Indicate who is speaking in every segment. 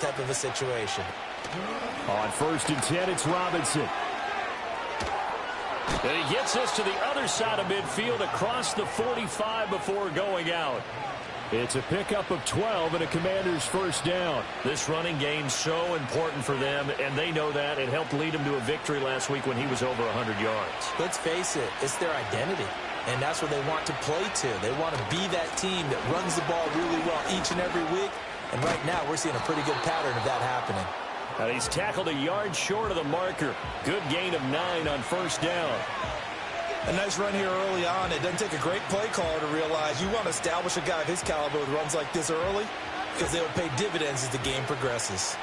Speaker 1: type of a situation.
Speaker 2: On 1st and 10, it's Robinson. And he gets us to the other side of midfield across the 45 before going out. It's a pickup of 12 and a Commander's first down. This running game's so important for them, and they know that. It helped lead them to a victory last week when he was over 100 yards.
Speaker 1: Let's face it, it's their identity, and that's what they want to play to. They want to be that team that runs the ball really well each and every week, and right now we're seeing a pretty good pattern of that happening.
Speaker 2: And he's tackled a yard short of the marker. Good gain of 9 on 1st down.
Speaker 1: A nice run here early on. It doesn't take a great play caller to realize you want to establish a guy of his caliber with runs like this early because they would pay dividends as the game progresses.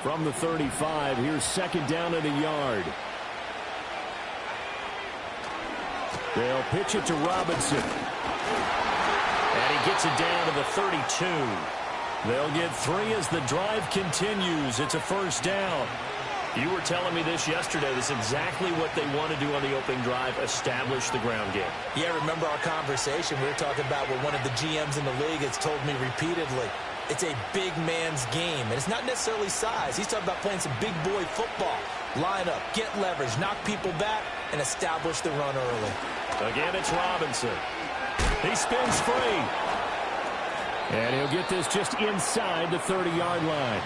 Speaker 2: From the 35, here's 2nd down and a yard. They'll pitch it to Robinson. And he gets it down to the 32. They'll get 3 as the drive continues. It's a 1st down. You were telling me this yesterday. This is exactly what they want to do on the opening drive, establish the ground game.
Speaker 1: Yeah, remember our conversation. We were talking about what one of the GMs in the league has told me repeatedly. It's a big man's game, and it's not necessarily size. He's talking about playing some big boy football. Line up, get leverage, knock people back, and establish the run early.
Speaker 2: Again, it's Robinson. He spins free. And he'll get this just inside the 30-yard line.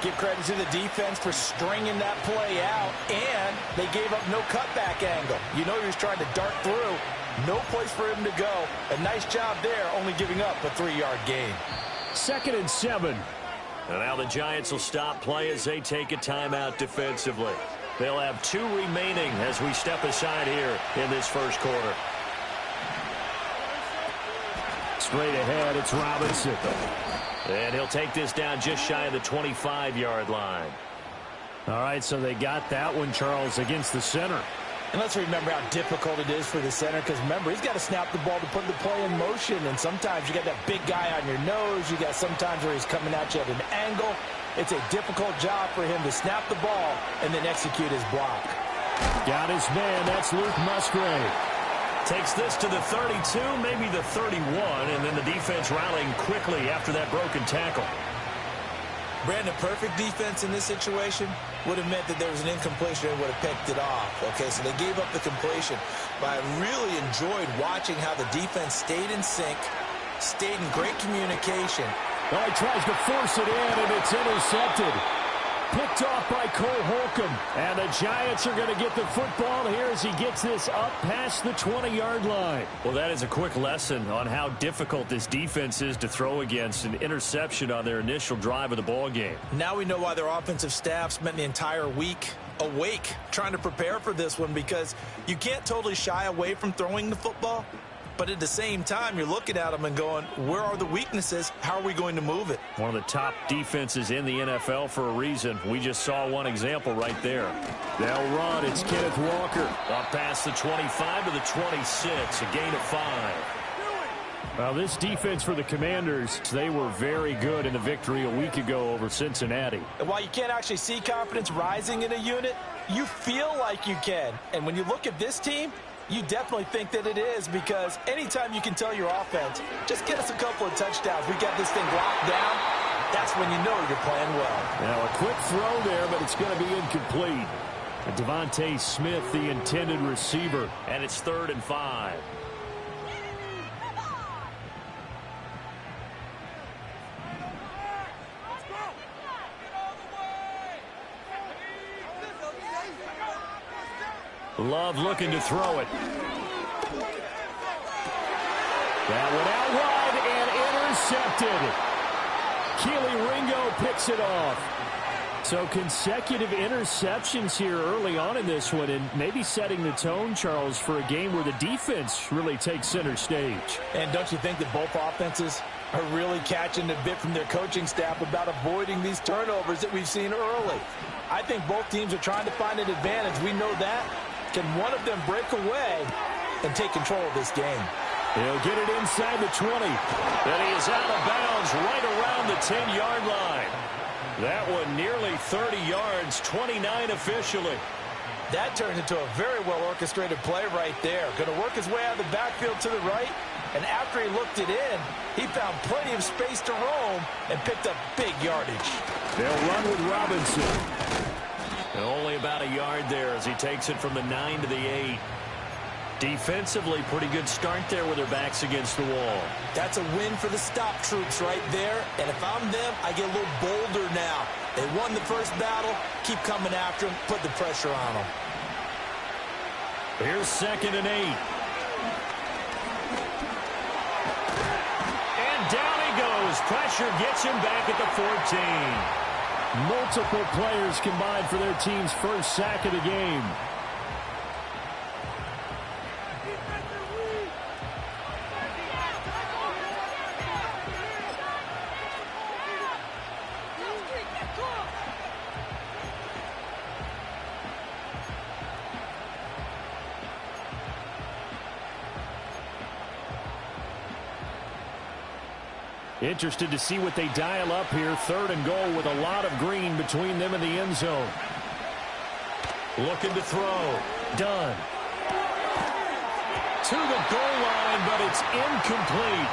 Speaker 1: Give credit to the defense for stringing that play out, and they gave up no cutback angle. You know he was trying to dart through. No place for him to go. A nice job there, only giving up a 3-yard gain.
Speaker 2: 2nd and 7. And now the Giants will stop play as they take a timeout defensively. They'll have 2 remaining as we step aside here in this first quarter. Straight ahead, it's Robinson. And he'll take this down just shy of the 25-yard line. All right, so they got that one, Charles, against the center.
Speaker 1: And let's remember how difficult it is for the center, because remember, he's got to snap the ball to put the play in motion, and sometimes you got that big guy on your nose. You got sometimes where he's coming at you at an angle. It's a difficult job for him to snap the ball and then execute his block.
Speaker 2: Got his man. That's Luke Musgrave. Takes this to the 32, maybe the 31, and then the defense rallying quickly after that broken tackle.
Speaker 1: Brandon, perfect defense in this situation would have meant that there was an incompletion and would have picked it off. Okay, so they gave up the completion. But I really enjoyed watching how the defense stayed in sync, stayed in great communication.
Speaker 2: Oh, he tries to force it in, and it's intercepted. Picked off by Cole Holcomb. And the Giants are going to get the football here as he gets this up past the 20-yard line. Well, that is a quick lesson on how difficult this defense is to throw against. An interception on their initial drive of the ball game.
Speaker 1: Now we know why their offensive staff spent the entire week awake trying to prepare for this one, because you can't totally shy away from throwing the football. But at the same time, you're looking at them and going, where are the weaknesses? How are we going to move it?
Speaker 2: One of the top defenses in the NFL for a reason. We just saw one example right there. They'll run. It's Kenneth Walker. Up past the 25 to the 26. A gain of 5. Well, this defense for the Commanders, they were very good in the victory a week ago over Cincinnati.
Speaker 1: And while you can't actually see confidence rising in a unit, you feel like you can. And when you look at this team, you definitely think that it is, because anytime you can tell your offense, just get us a couple of touchdowns, we got this thing locked down, that's when you know you're playing well.
Speaker 2: Now a quick throw there, but it's going to be incomplete. Devontae Smith, the intended receiver, and it's 3rd and 5. Love looking to throw it. That one out wide and intercepted. Kelee Ringo picks it off. So consecutive interceptions here early on in this one, and maybe setting the tone, Charles, for a game where the defense really takes center stage.
Speaker 1: And don't you think that both offenses are really catching a bit from their coaching staff about avoiding these turnovers that we've seen early? I think both teams are trying to find an advantage. We know that. Can one of them break away and take control of this game?
Speaker 2: He'll get it inside the 20. And he is out of bounds right around the 10-yard line. That one nearly 30 yards, 29 officially.
Speaker 1: That turned into a very well-orchestrated play right there. Going to work his way out of the backfield to the right, and after he looked it in, he found plenty of space to roam and picked up big yardage.
Speaker 2: They'll run with Robinson. And only about a yard there as he takes it from the 9 to the 8. Defensively, pretty good start there with their backs against the wall.
Speaker 1: That's a win for the stop troops right there. And if I'm them, I get a little bolder now. They won the first battle. Keep coming after them. Put the pressure on them.
Speaker 2: Here's 2nd and 8. And down he goes. Pressure gets him back at the 14. Multiple players combined for their team's first sack of the game. Interested to see what they dial up here. 3rd and goal with a lot of green between them and the end zone. Looking to throw. Done. To the goal line, but it's incomplete.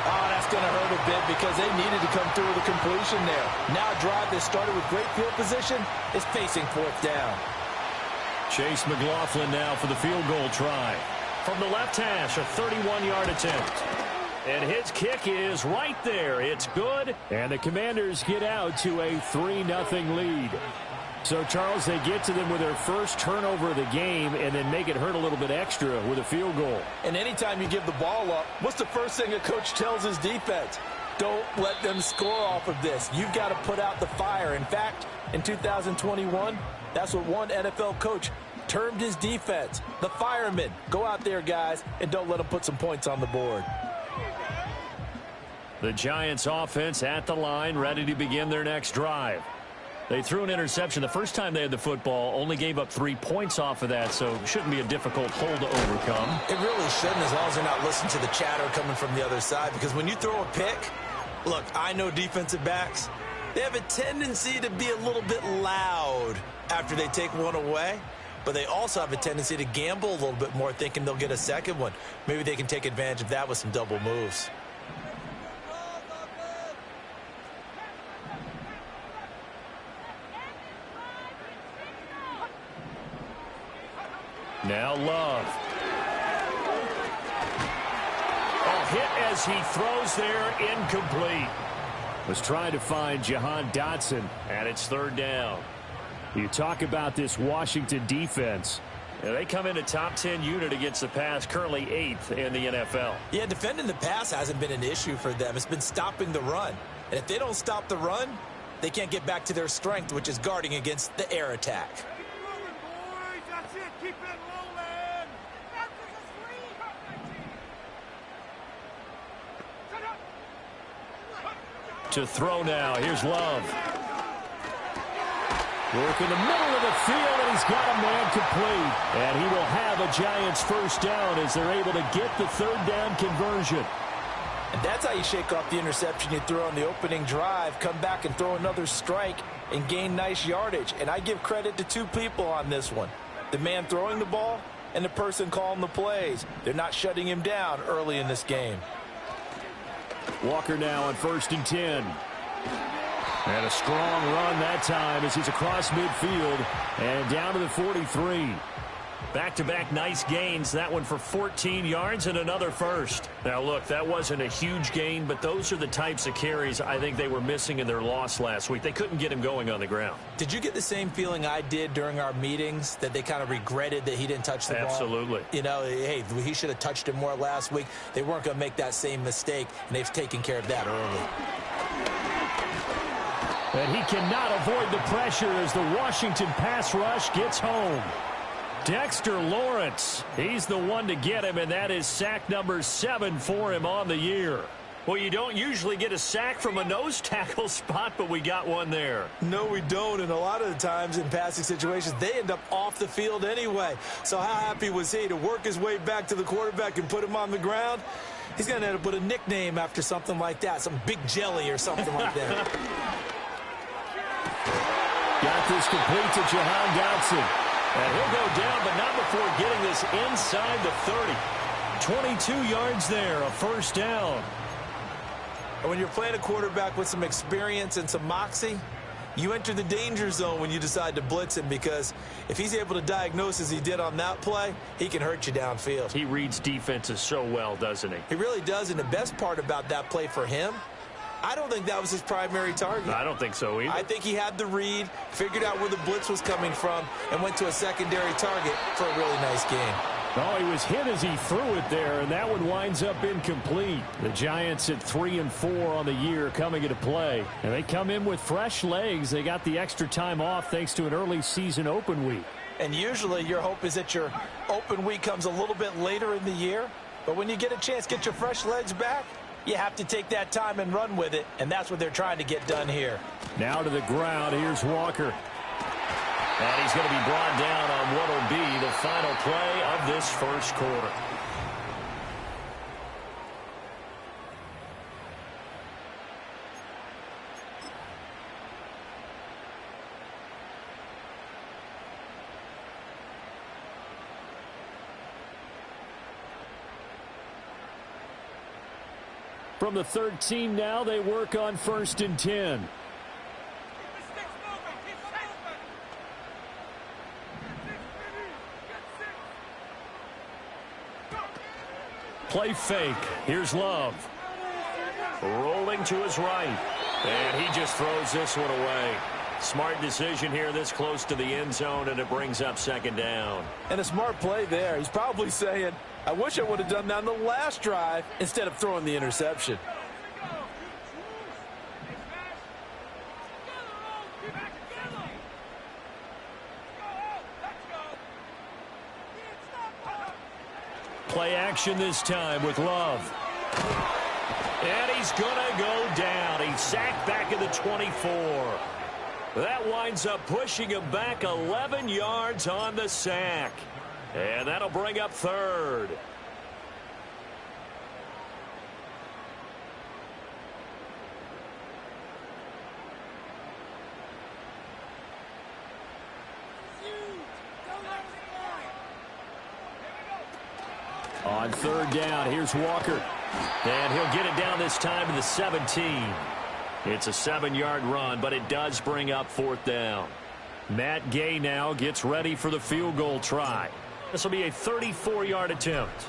Speaker 1: Oh, that's going to hurt a bit because they needed to come through with a completion there. Now a drive that started with great field position is facing 4th down.
Speaker 2: Chase McLaughlin now for the field goal try. From the left hash, a 31-yard attempt. And his kick is right there. It's good. And the Commanders get out to a 3-0 lead. So, Charles, they get to them with their first turnover of the game and then make it hurt a little bit extra with a field goal.
Speaker 1: And anytime you give the ball up, what's the first thing a coach tells his defense? Don't let them score off of this. You've got to put out the fire. In fact, in 2021, that's what one NFL coach termed his defense. The firemen. Go out there, guys, and don't let them put some points on the board.
Speaker 2: The Giants offense at the line, ready to begin their next drive. They threw an interception the first time they had the football, only gave up 3 points off of that, so shouldn't be a difficult hole to overcome.
Speaker 1: It really shouldn't, as long as they're not listening to the chatter coming from the other side, because when you throw a pick, look, I know defensive backs, they have a tendency to be a little bit loud after they take one away, but they also have a tendency to gamble a little bit more, thinking they'll get a second one. Maybe they can take advantage of that with some double moves.
Speaker 2: Now Love. A hit as he throws there, incomplete. Was trying to find Jahan Dotson, and it's 3rd down. You talk about this Washington defense. Yeah, they come in a top 10 unit against the pass, currently 8th in the NFL.
Speaker 1: Yeah, defending the pass hasn't been an issue for them. It's been stopping the run. And if they don't stop the run, they can't get back to their strength, which is guarding against the air attack.
Speaker 2: To throw now. Here's Love. Work in the middle of the field, and he's got a man complete. And he will have a Giants first down as they're able to get the 3rd down conversion.
Speaker 1: And that's how you shake off the interception you throw on the opening drive, come back and throw another strike and gain nice yardage. And I give credit to 2 people on this one. The man throwing the ball and the person calling the plays. They're not shutting him down early in this game.
Speaker 2: Walker now on 1st and 10. And a strong run that time as he's across midfield and down to the 43. Back-to-back nice gains. That one for 14 yards and another first. Now, look, that wasn't a huge gain, but those are the types of carries I think they were missing in their loss last week. They couldn't get him going on the ground.
Speaker 1: Did you get the same feeling I did during our meetings, that they kind of regretted that he didn't touch the ball?
Speaker 2: Absolutely.
Speaker 1: You know, hey, he should have touched it more last week. They weren't going to make that same mistake, and they've taken care of that early.
Speaker 2: And he cannot avoid the pressure as the Washington pass rush gets home. Dexter Lawrence, he's the one to get him, and that is sack number 7 for him on the year. Well, you don't usually get a sack from a nose tackle spot, but we got one there.
Speaker 1: No, we don't, and a lot of the times in passing situations, they end up off the field anyway. So how happy was he to work his way back to the quarterback and put him on the ground? He's going to end up with a nickname after something like that, some Big Jelly or something like that.
Speaker 2: Got this complete to Jahan Dotson. And he'll go down, but not before getting this inside the 30. 22 yards there, a first down.
Speaker 1: And when you're playing a quarterback with some experience and some moxie, you enter the danger zone when you decide to blitz him, because if he's able to diagnose as he did on that play, he can hurt you downfield.
Speaker 2: He reads defenses so well, doesn't he?
Speaker 1: He really does, and the best part about that play for him, I don't think that was his primary target.
Speaker 2: I don't think so either.
Speaker 1: I think he had the read, figured out where the blitz was coming from, and went to a secondary target for a really nice game.
Speaker 2: Oh, he was hit as he threw it there, and that one winds up incomplete. The Giants at 3-4 on the year coming into play. And they come in with fresh legs. They got the extra time off thanks to an early season open week.
Speaker 1: And usually your hope is that your open week comes a little bit later in the year. But when you get a chance to get your fresh legs back, you have to take that time and run with it. And that's what they're trying to get done here.
Speaker 2: Now to the ground. Here's Walker. And he's going to be brought down on what will be the final play of this first quarter. From the 13 now, they work on 1st and 10. Play fake. Here's Love. Rolling to his right. And he just throws this one away. Smart decision here this close to the end zone, and it brings up 2nd down.
Speaker 1: And a smart play there. He's probably saying, I wish I would have done that on the last drive instead of throwing the interception. Play action this time with Love. And he's going to go down. He's sacked back at the 24. That winds up pushing him back 11 yards on the sack. And that'll bring up 3rd. On 3rd down, here's Walker. And he'll get it down this time to the 17. It's a 7-yard run, but it does bring up 4th down. Matt Gay now gets ready for the field goal try. This will be a 34-yard attempt.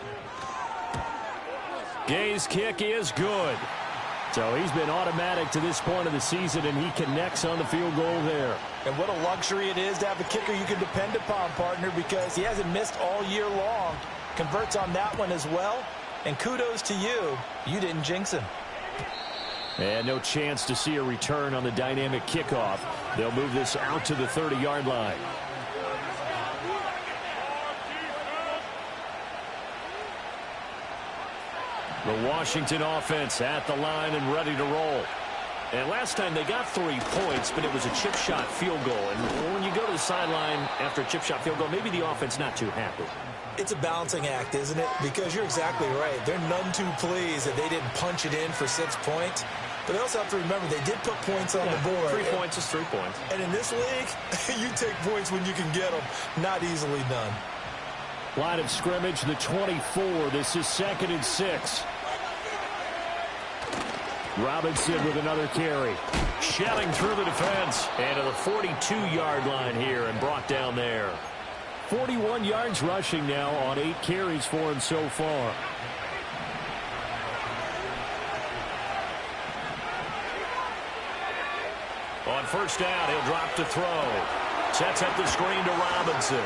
Speaker 1: Gay's kick is good. So he's been automatic to this point of the season, and he connects on the field goal there. And what a luxury it is to have a kicker you can depend upon, partner, because he hasn't missed all year long. Converts on that one as well. And kudos to you. You didn't jinx him. And no chance to see a return on the dynamic kickoff. They'll move this out to the 30-yard line. The Washington offense at the line and ready to roll. And last time they got 3 points, but it was a chip shot field goal. And when you go to the sideline after a chip shot field goal, maybe the offense not too happy. It's a balancing act, isn't it? Because you're exactly right. They're none too pleased that they didn't punch it in for 6 points. But they also have to remember they did put points on the board. 3 points is 3 points. And in this league, you take points when you can get them. Not easily done. Line of scrimmage, the 24. This is 2nd and 6. Robinson with another carry. Shelling through the defense. And to the 42-yard line here and brought down there. 41 yards rushing now on 8 carries for him so far. On 1st down, he'll drop to throw. Sets up the screen to Robinson.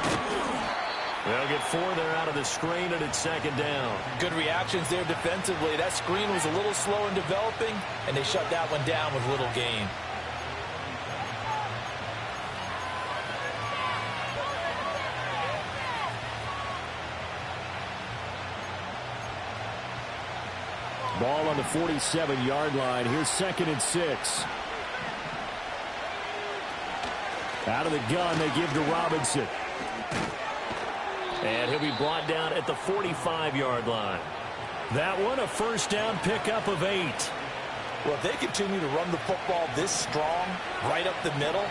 Speaker 1: They'll get 4 there out of the screen, and it's 2nd down. Good reactions there defensively. That screen was a little slow in developing, and they shut that one down with little gain. Ball on the 47-yard line. Here's 2nd and 6. Out of the gun, they give to Robinson. And he'll be brought down at the 45-yard line. That one, a 1st down pickup of 8. Well, if they continue to run the football this strong, right up the middle,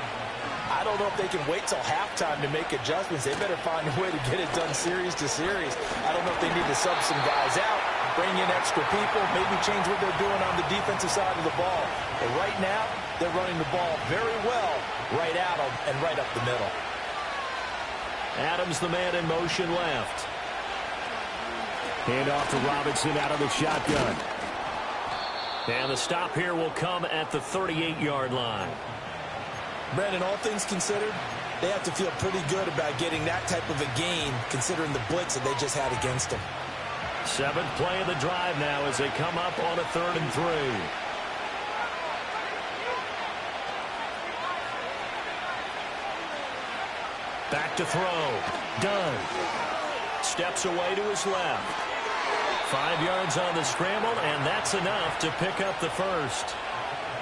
Speaker 1: I don't know if they can wait till halftime to make adjustments. They better find a way to get it done series to series. I don't know if they need to sub some guys out, bring in extra people, maybe change what they're doing on the defensive side of the ball. But right now, they're running the ball very well right at them and right up the middle.
Speaker 2: Adams, the man in motion left. Hand off to Robinson out of the shotgun. And the stop here will come at the 38-yard line.
Speaker 1: Brandon, all things considered, they have to feel pretty good about getting that type of a gain considering the blitz that they just had against them.
Speaker 2: 7th play of the drive now as they come up on a 3rd and 3. Back to throw. Dunn. Steps away to his left. 5 yards on the scramble, and that's enough to pick up the first.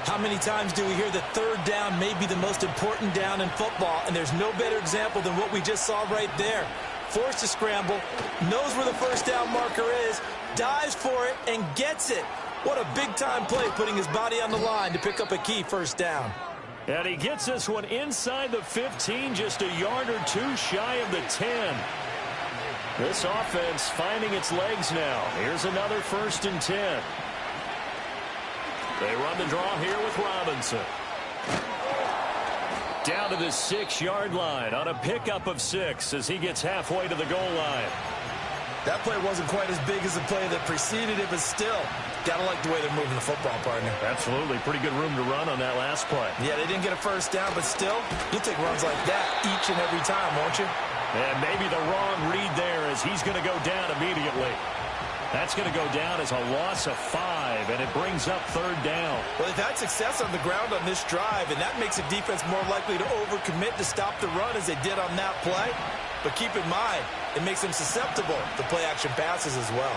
Speaker 1: How many times do we hear that third down may be the most important down in football, and there's no better example than what we just saw right there. Forced to scramble, knows where the first down marker is, dives for it, and gets it. What a big-time play, putting his body on the line to pick up a key first down.
Speaker 2: And he gets this one inside the 15, just a yard or two shy of the 10. This offense finding its legs now. Here's another 1st and 10. They run the draw here with Robinson. Down to the 6-yard line on a pickup of 6 as he gets halfway to the goal line.
Speaker 1: That play wasn't quite as big as the play that preceded it, but still, gotta like the way they're moving the football, partner.
Speaker 2: Absolutely. Pretty good room to run on that last play.
Speaker 1: Yeah, they didn't get a first down, but still, you'll take runs like that each and every time, won't you?
Speaker 2: And maybe the wrong read there as he's going to go down immediately. That's going to go down as a loss of 5, and it brings up 3rd down.
Speaker 1: Well, they've had success on the ground on this drive, and that makes a defense more likely to overcommit to stop the run as they did on that play. But keep in mind, it makes them susceptible to play-action passes as well.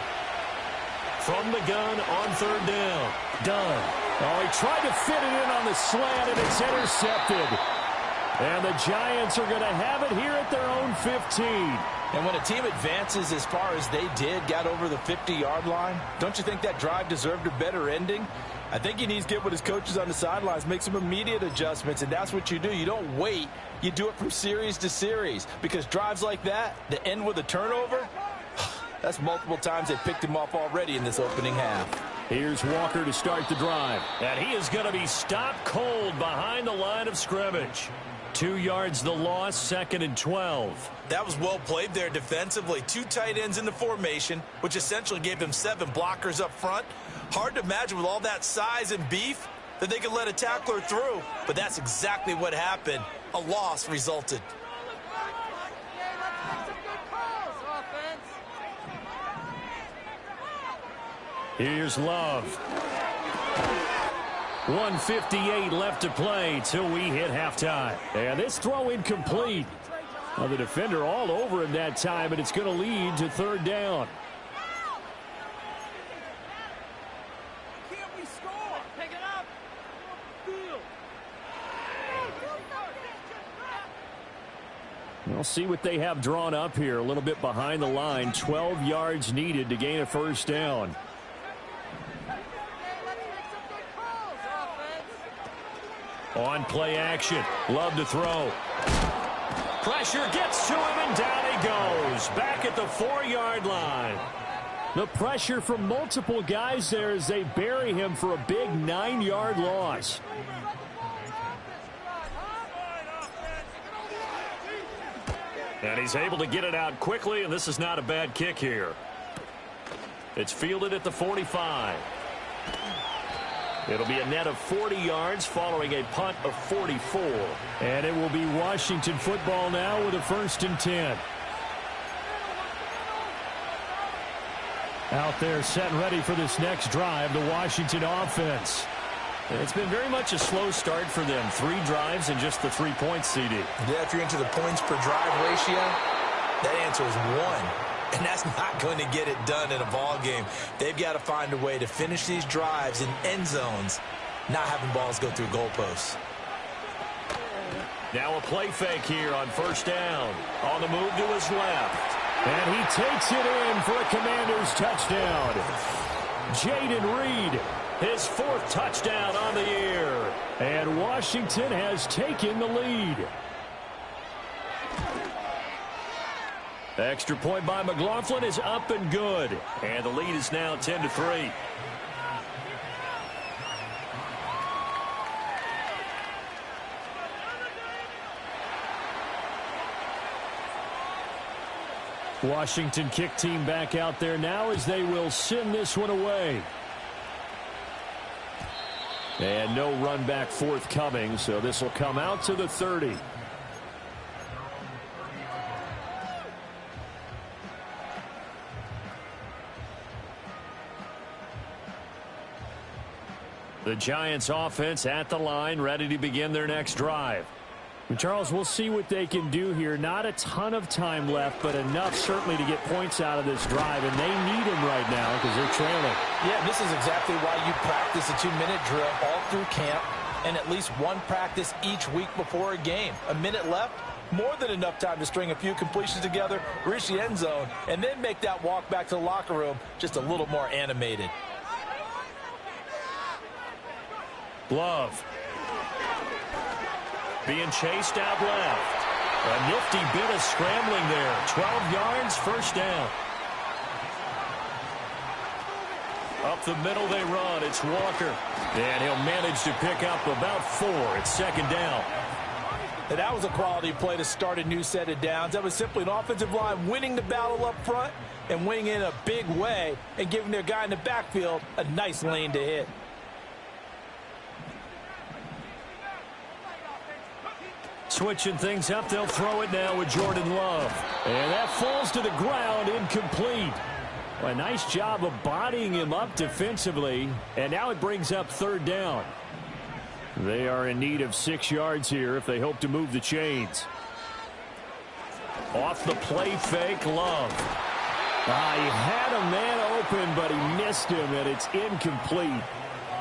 Speaker 2: From the gun on 3rd down. Dunn. Oh, he tried to fit it in on the slant, and it's intercepted. And the Giants are going to have it here at their own 15.
Speaker 1: And when a team advances as far as they did, got over the 50-yard line, don't you think that drive deserved a better ending? I think he needs to get with his coaches on the sidelines, make some immediate adjustments, and that's what you do. You don't wait. You do it from series to series, because drives like that end with a turnover, that's multiple times they picked him off already in this opening half.
Speaker 2: Here's Walker to start the drive. And he is going to be stopped cold behind the line of scrimmage. 2 yards the loss, 2nd and 12.
Speaker 1: That was well played there defensively. 2 tight ends in the formation, which essentially gave them 7 blockers up front. Hard to imagine with all that size and beef that they could let a tackler through, but that's exactly what happened. A loss resulted.
Speaker 2: Here's Love. 1:58 left to play till we hit halftime. And this throw incomplete. Well, the defender all over him that time, and it's going to lead to 3rd down.
Speaker 3: Can't we score? Pick it up.
Speaker 2: We'll see what they have drawn up here. A little bit behind the line. 12 yards needed to gain a 1st down. On play action. Love to throw. Pressure gets to him, and down he goes. Back at the 4-yard line. The pressure from multiple guys there as they bury him for a big 9-yard loss. And he's able to get it out quickly, and this is not a bad kick here. It's fielded at the 45. It'll be a net of 40 yards following a punt of 44. And it will be Washington football now with a 1st and 10. Out there set and ready for this next drive, the Washington offense. It's been very much a slow start for them. 3 drives and just the 3 points, CD.
Speaker 1: Yeah, if you're into the points per drive ratio, that answer is 1. And that's not going to get it done in a ball game. They've got to find a way to finish these drives in end zones, not having balls go through goalposts.
Speaker 2: Now a play fake here on 1st down. On the move to his left. And he takes it in for a Commanders touchdown. Jayden Reed His 4th touchdown on the year. And Washington has taken the lead. The extra point by McLaughlin is up and good. And the lead is now 10-3. Washington kick team back out there now as they will send this one away. And no run back forthcoming, so this will come out to the 30. The Giants offense at the line, ready to begin their next drive. And Charles, we'll see what they can do here. Not a ton of time left, but enough certainly to get points out of this drive, and they need them right now because they're trailing.
Speaker 1: Yeah, this is exactly why you practice a 2-minute drill all through camp and at least one practice each week before a game. A minute left, more than enough time to string a few completions together, reach the end zone, and then make that walk back to the locker room just a little more animated.
Speaker 2: Love. Being chased out left. A nifty bit of scrambling there. 12 yards, first down. Up the middle they run. It's Walker. And he'll manage to pick up about 4. It's 2nd down.
Speaker 1: And that was a quality play to start a new set of downs. That was simply an offensive line winning the battle up front and winning in a big way and giving their guy in the backfield a nice lane to hit.
Speaker 2: Switching things up, they'll throw it now with Jordan Love. And that falls to the ground, incomplete. Well, a nice job of bodying him up defensively. And now it brings up 3rd down. They are in need of 6 yards here if they hope to move the chains. Off the play fake, Love. He had a man open, but he missed him, and it's incomplete.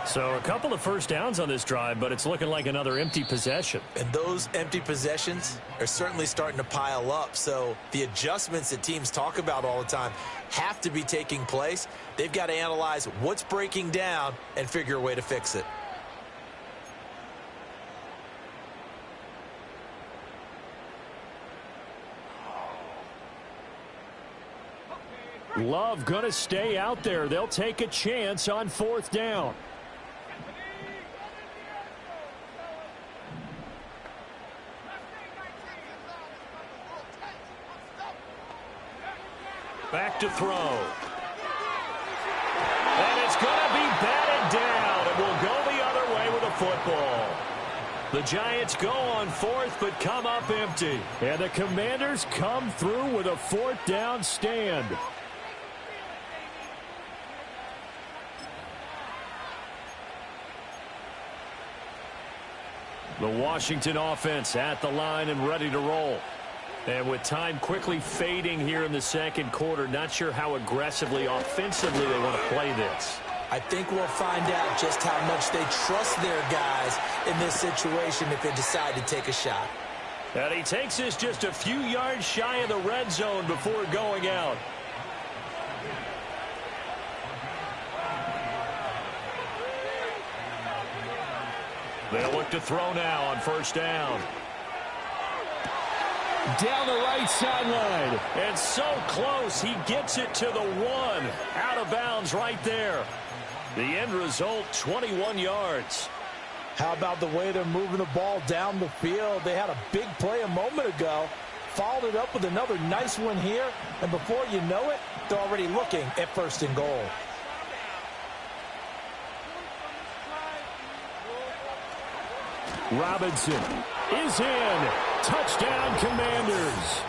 Speaker 2: So a couple of first downs on this drive, but it's looking like another empty possession.
Speaker 1: And those empty possessions are certainly starting to pile up. So the adjustments that teams talk about all the time have to be taking place. They've got to analyze what's breaking down and figure a way to fix it.
Speaker 2: Love going to stay out there. They'll take a chance on 4th down. Back to throw. And it's going to be batted down. It will go the other way with a football. The Giants go on 4th, but come up empty. And the Commanders come through with a 4th down stand. The Washington offense at the line and ready to roll. And with time quickly fading here in the 2nd quarter, not sure how aggressively, offensively they want to play this.
Speaker 1: I think we'll find out just how much they trust their guys in this situation if they decide to take a shot.
Speaker 2: And he takes this just a few yards shy of the red zone before going out. They'll look to throw now on 1st down. Down the right sideline. And so close, he gets it to the 1. Out of bounds right there. The end result, 21 yards.
Speaker 1: How about the way they're moving the ball down the field? They had a big play a moment ago. Followed it up with another nice one here. And before you know it, they're already looking at 1st and goal.
Speaker 2: Robinson is in. Touchdown, Commanders.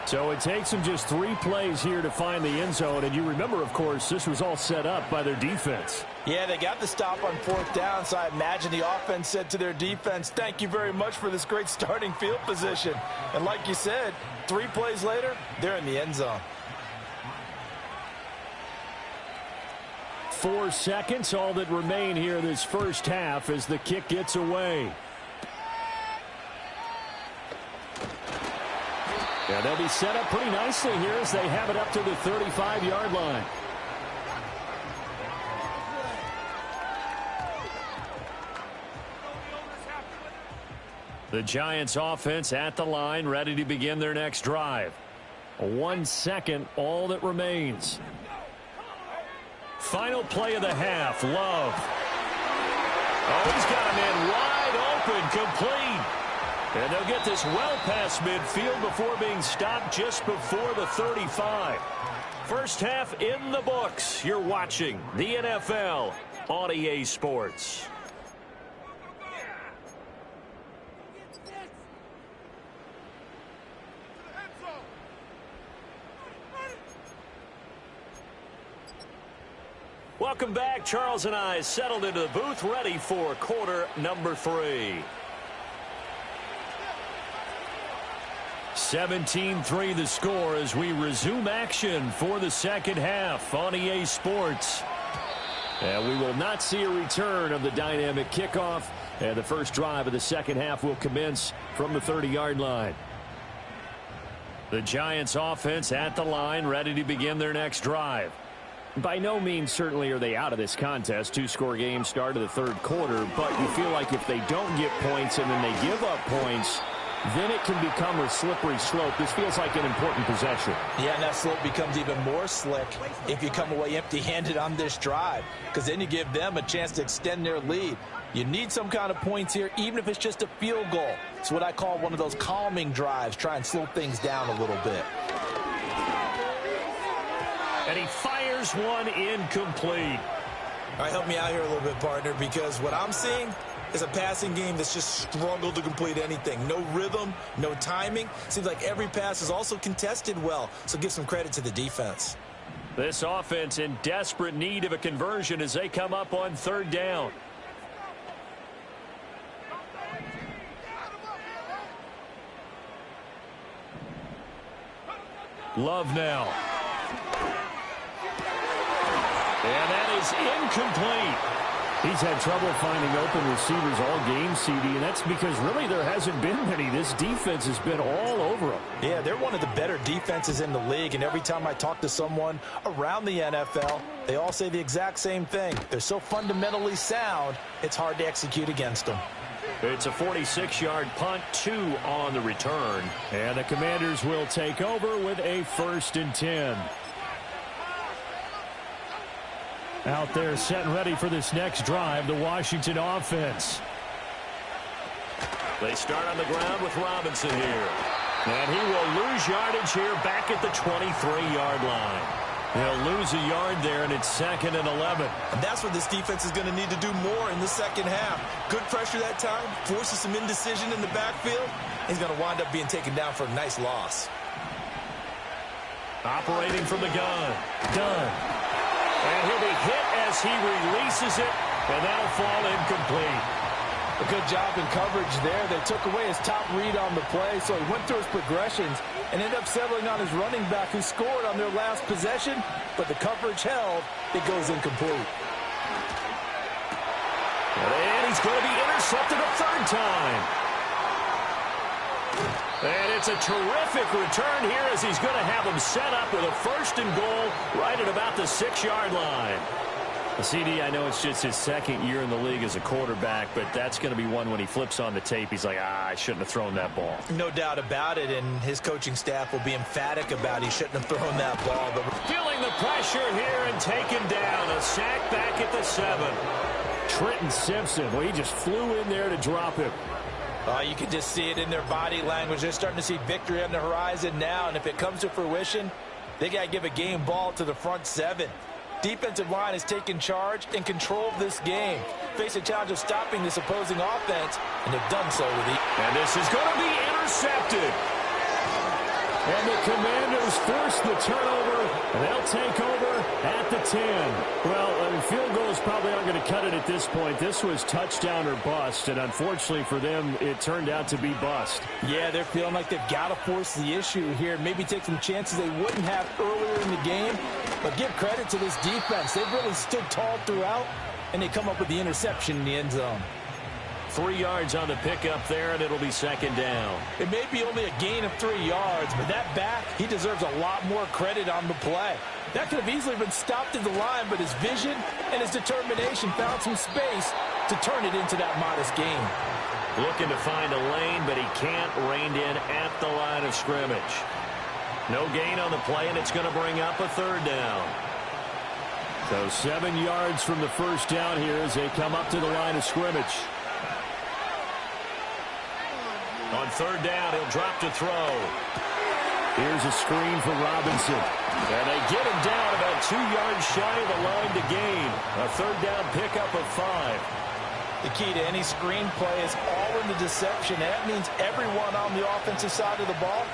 Speaker 2: So it takes them just 3 plays here to find the end zone. And you remember, of course, this was all set up by their defense.
Speaker 1: Yeah, they got the stop on 4th down, so I imagine the offense said to their defense, thank you very much for this great starting field position. And like you said, 3 plays later, they're in the end zone.
Speaker 2: 4 seconds, all that remain here this first half as the kick gets away. Yeah, they'll be set up pretty nicely here as they have it up to the 35-yard line. The Giants offense at the line, ready to begin their next drive. 1 second, all that remains. Final play of the half, Love. Oh, he's got a man wide open, complete. And they'll get this well past midfield before being stopped just before the 35. First half in the books. You're watching the NFL on EA Sports. Welcome back. Charles and I settled into the booth, ready for quarter number 3. 17-3 the score as we resume action for the second half on EA Sports. And we will not see a return of the dynamic kickoff. And the first drive of the second half will commence from the 30-yard line. The Giants offense at the line, ready to begin their next drive. By no means certainly are they out of this contest. 2-score game, start of the third quarter. But you feel like if they don't get points and then they give up points, then it can become a slippery slope. This feels like an important possession.
Speaker 1: Yeah, and that slope becomes even more slick if you come away empty-handed on this drive, because then you give them a chance to extend their lead. You need some kind of points here, even if it's just a field goal. It's what I call one of those calming drives. Try and slow things down a little bit.
Speaker 2: And he fires one incomplete.
Speaker 1: All right, help me out here a little bit, partner, because what I'm seeing is a passing game that's just struggled to complete anything. No rhythm, no timing. Seems like every pass is also contested well, so give some credit to the defense.
Speaker 2: This offense in desperate need of a conversion as they come up on third down. Love now. And that is incomplete. He's had trouble finding open receivers all game, CD, and that's because really there hasn't been many. This defense has been all over them.
Speaker 1: Yeah, they're one of the better defenses in the league, and every time I talk to someone around the NFL, they all say the exact same thing. They're so fundamentally sound, it's hard to execute against them.
Speaker 2: It's a 46-yard punt, 2 on the return. And the Commanders will take over with a 1st and 10. Out there set and ready for this next drive, the Washington offense. They start on the ground with Robinson here. And he will lose yardage here back at the 23-yard line. He'll lose a yard there, and it's 2nd and 11.
Speaker 1: And that's what this defense is going to need to do more in the second half. Good pressure that time, forces some indecision in the backfield. He's going to wind up being taken down for a nice loss.
Speaker 2: Operating from the gun. Done. And he'll be hit as he releases it, and that'll fall incomplete.
Speaker 1: A good job in coverage there. They took away his top read on the play, so he went through his progressions and ended up settling on his running back who scored on their last possession, but the coverage held. It goes incomplete.
Speaker 2: And he's going to be intercepted a third time. And it's a terrific return here as he's going to have him set up with a 1st and goal right at about the 6-yard line. CD, I know it's just his 2nd year in the league as a quarterback, but that's going to be one when he flips on the tape. He's like, I shouldn't have thrown that ball.
Speaker 1: No doubt about it, and his coaching staff will be emphatic about he shouldn't have thrown that ball. But
Speaker 2: feeling the pressure here and taken down. A sack back at the 7. Trenton Simpson, well, he just flew in there to drop him.
Speaker 1: You can just see it in their body language. They're starting to see victory on the horizon now, and if it comes to fruition, they got to give a game ball to the front 7. Defensive line has taken charge and control of this game. Face a challenge of stopping this opposing offense, and they've done so with it.
Speaker 2: And this is going to be intercepted. And the Commanders force the turnover, and they'll take over at the 10. Well, field goals probably aren't going to cut it at this point. This was touchdown or bust, and unfortunately for them, it turned out to be bust.
Speaker 1: Yeah, they're feeling like they've got to force the issue here. Maybe take some chances they wouldn't have earlier in the game. But give credit to this defense. They've really stood tall throughout, and they come up with the interception in the end zone.
Speaker 2: 3 yards on the pickup there, and it'll be 2nd down.
Speaker 1: It may be only a gain of 3 yards, but that back, he deserves a lot more credit on the play. That could have easily been stopped at the line, but his vision and his determination found some space to turn it into that modest gain.
Speaker 2: Looking to find a lane, but he can't. Reined in at the line of scrimmage. No gain on the play, and it's going to bring up a third down. So 7 yards from the first down here as they come up to the line of scrimmage. On third down, he'll drop to throw. Here's a screen for Robinson. And they get him down about 2 yards shy of the line to gain. A third down pickup of 5.
Speaker 1: The key to any screen play is all in the deception. That means everyone on the offensive side of the ball,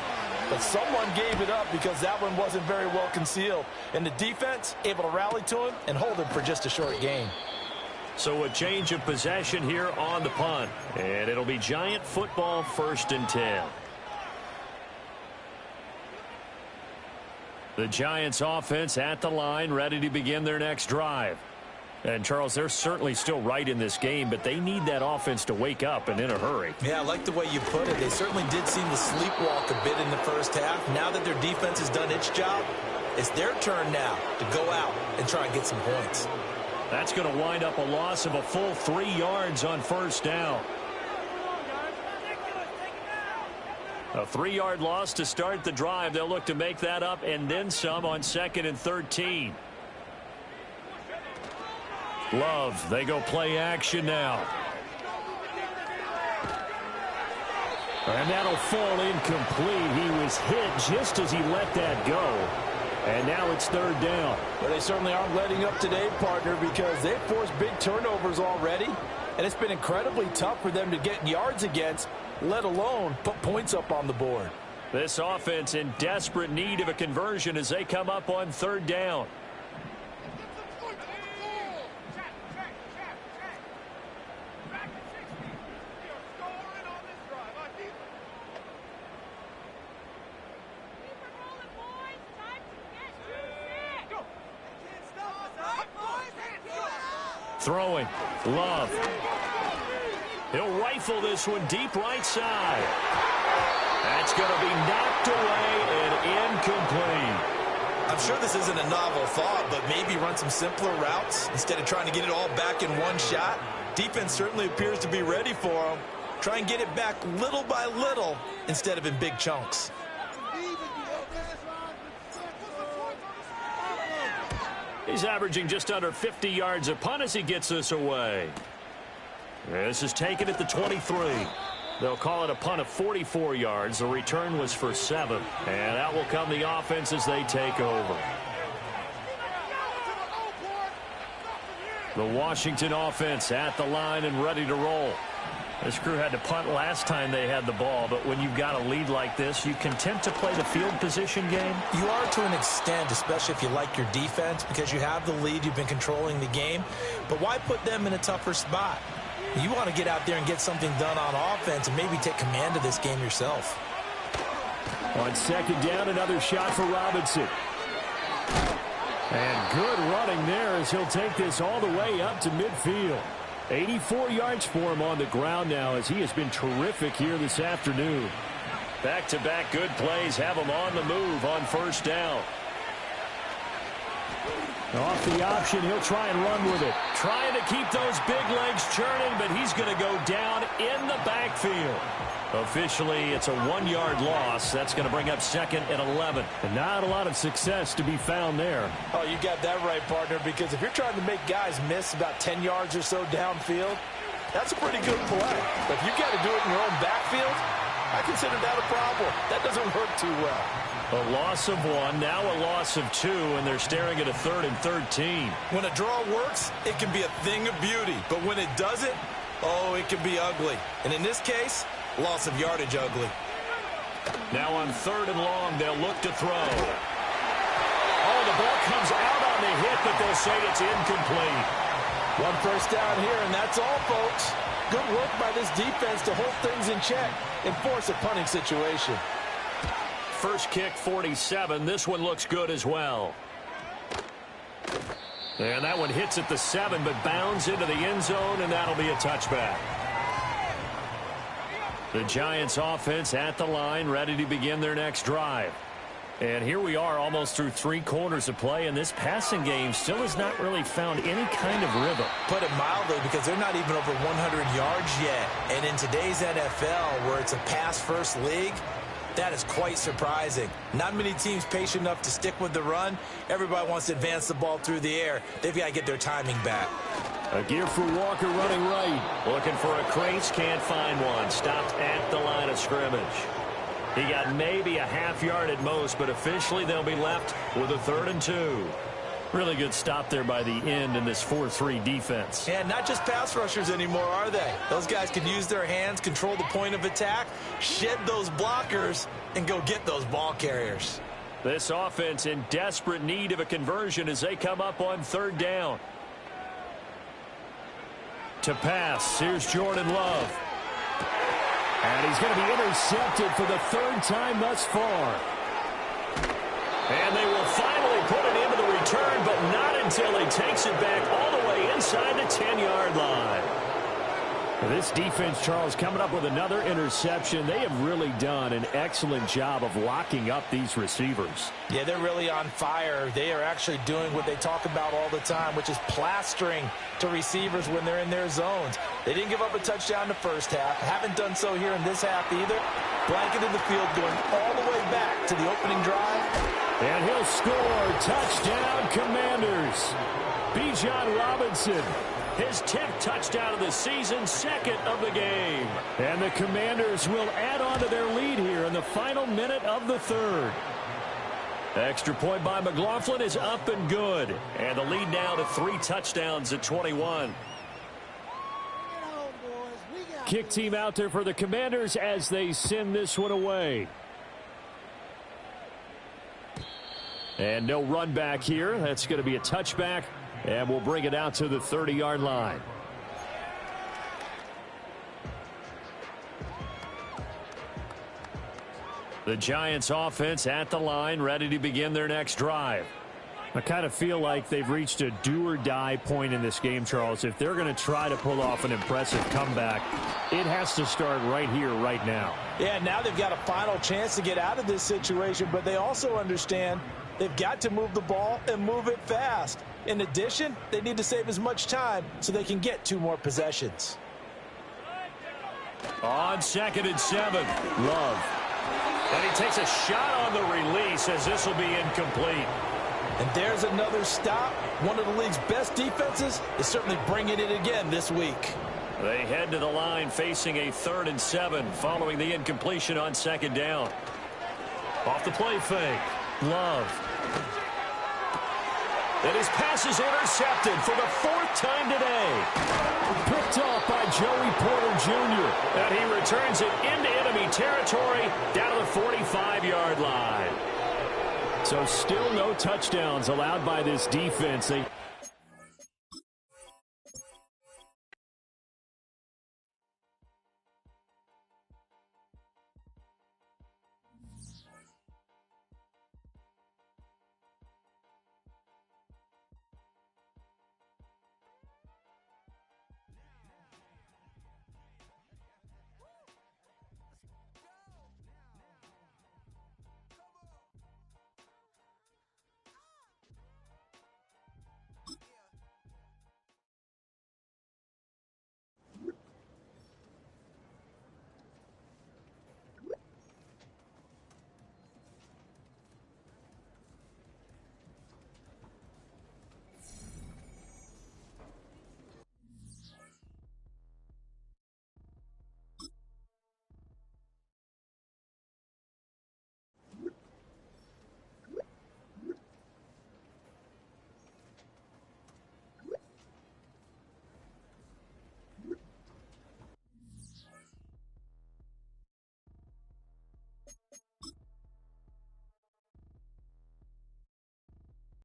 Speaker 1: but someone gave it up because that one wasn't very well concealed. And the defense able to rally to him and hold him for just a short gain.
Speaker 2: So a change of possession here on the punt. And it'll be Giant football, 1st and 10. The Giants offense at the line, ready to begin their next drive. And, Charles, they're certainly still right in this game, but they need that offense to wake up and in a hurry.
Speaker 1: Yeah, I like the way you put it. They certainly did seem to sleepwalk a bit in the first half. Now that their defense has done its job, it's their turn now to go out and try and get some points.
Speaker 2: That's going to wind up a loss of a full 3 yards on first down. A 3-yard loss to start the drive. They'll look to make that up and then some on 2nd and 13. Love, they go play action now. And that'll fall incomplete. He was hit just as he let that go. And now it's third down.
Speaker 1: Well, they certainly aren't letting up today, partner, because they've forced big turnovers already. And it's been incredibly tough for them to get yards against, let alone put points up on the board.
Speaker 2: This offense in desperate need of a conversion as they come up on third down. Throwing. Love. He'll rifle this one deep right side. That's going to be knocked away and incomplete.
Speaker 1: I'm sure this isn't a novel thought, but maybe run some simpler routes instead of trying to get it all back in one shot. Defense certainly appears to be ready for him. Try and get it back little by little instead of in big chunks.
Speaker 2: He's averaging just under 50 yards a punt as he gets this away. This is taken at the 23. They'll call it a punt of 44 yards. The return was for 7. And out will come the offense as they take over. The Washington offense at the line and ready to roll. This crew had to punt last time they had the ball, but when you've got a lead like this, you content to play the field position game?
Speaker 1: You are to an extent, especially if you like your defense, because you have the lead, you've been controlling the game. But why put them in a tougher spot? You want to get out there and get something done on offense and maybe take command of this game yourself.
Speaker 2: On second down, another shot for Robinson. And good running there as he'll take this all the way up to midfield. 84 yards for him on the ground now as he has been terrific here this afternoon. Back-to-back good plays have him on the move on first down. Off the option, he'll try and run with it. Trying to keep those big legs churning, but he's going to go down in the backfield. Officially, it's a 1-yard loss. That's going to bring up 2nd and 11. And not a lot of success to be found there.
Speaker 1: Oh, you got that right, partner, because if you're trying to make guys miss about 10 yards or so downfield, that's a pretty good play. But if you've got to do it in your own backfield, I consider that a problem. That doesn't work too well.
Speaker 2: A loss of 1, now a loss of 2, and they're staring at a 3rd and 13.
Speaker 1: When a draw works, it can be a thing of beauty. But when it doesn't, oh, it can be ugly. And in this case, loss of yardage ugly.
Speaker 2: Now on 3rd and long, they'll look to throw. Oh, the ball comes out on the hit, but they'll say it's incomplete.
Speaker 1: 1 first down here, and that's all, folks. Good work by this defense to hold things in check and force a punting situation.
Speaker 2: First kick, 47. This one looks good as well. And that one hits at the 7, but bounds into the end zone, and that'll be a touchback. The Giants offense at the line, ready to begin their next drive. And here we are almost through 3 quarters of play, and this passing game still has not really found any kind of rhythm.
Speaker 1: Put it mildly, because they're not even over 100 yards yet. And in today's NFL, where it's a pass-first league, that is quite surprising. Not many teams patient enough to stick with the run. Everybody wants to advance the ball through the air. They've got to get their timing back.
Speaker 2: A gear for Walker running right.
Speaker 4: Looking for a crease, can't find one. Stopped at the line of scrimmage. He got maybe a half yard at most, but officially they'll be left with a 3rd and 2.
Speaker 2: Really good stop there by the end in this 4-3 defense.
Speaker 1: And not just pass rushers anymore, are they? Those guys can use their hands, control the point of attack, shed those blockers, and go get those ball carriers.
Speaker 2: This offense in desperate need of a conversion as they come up on 3rd down. To pass, here's Jordan Love. And he's going to be intercepted for the 3rd time thus far.
Speaker 4: And they will finally put it into the return, but not until he takes it back all the way inside the 10-yard line.
Speaker 2: This defense, Charles, coming up with another interception. They have really done an excellent job of locking up these receivers.
Speaker 1: Yeah, they're really on fire. They are actually doing what they talk about all the time, which is plastering to receivers when they're in their zones. They didn't give up a touchdown in the first half. Haven't done so here in this half either. Blanketed the field, going all the way back to the opening drive.
Speaker 2: And he'll score. Touchdown, Commanders. Bijan Robinson.
Speaker 4: His 10th touchdown of the season, 2nd of the game.
Speaker 2: And the Commanders will add on to their lead here in the final minute of the 3rd.
Speaker 4: Extra point by McLaughlin is up and good. And the lead now to 3 touchdowns at 21.
Speaker 2: Kick team out there for the Commanders as they send this one away. And no run back here. That's going to be a touchback. And we'll bring it out to the 30-yard line. The Giants offense at the line, ready to begin their next drive. I kind of feel like they've reached a do-or-die point in this game, Charles. If they're going to try to pull off an impressive comeback, it has to start right here, right now.
Speaker 1: Yeah, now they've got a final chance to get out of this situation, but they also understand they've got to move the ball and move it fast. In addition, they need to save as much time so they can get 2 more possessions.
Speaker 4: On 2nd and 7.
Speaker 2: Love.
Speaker 4: And he takes a shot on the release as this will be incomplete.
Speaker 1: And there's another stop. One of the league's best defenses is certainly bringing it again this week.
Speaker 4: They head to the line facing a 3rd and 7 following the incompletion on 2nd down. Off the play fake. Love. And his pass is intercepted for the 4th time today.
Speaker 2: Picked off by Joey Porter Jr.
Speaker 4: And he returns it into enemy territory down to the 45-yard line.
Speaker 2: So still no touchdowns allowed by this defense. They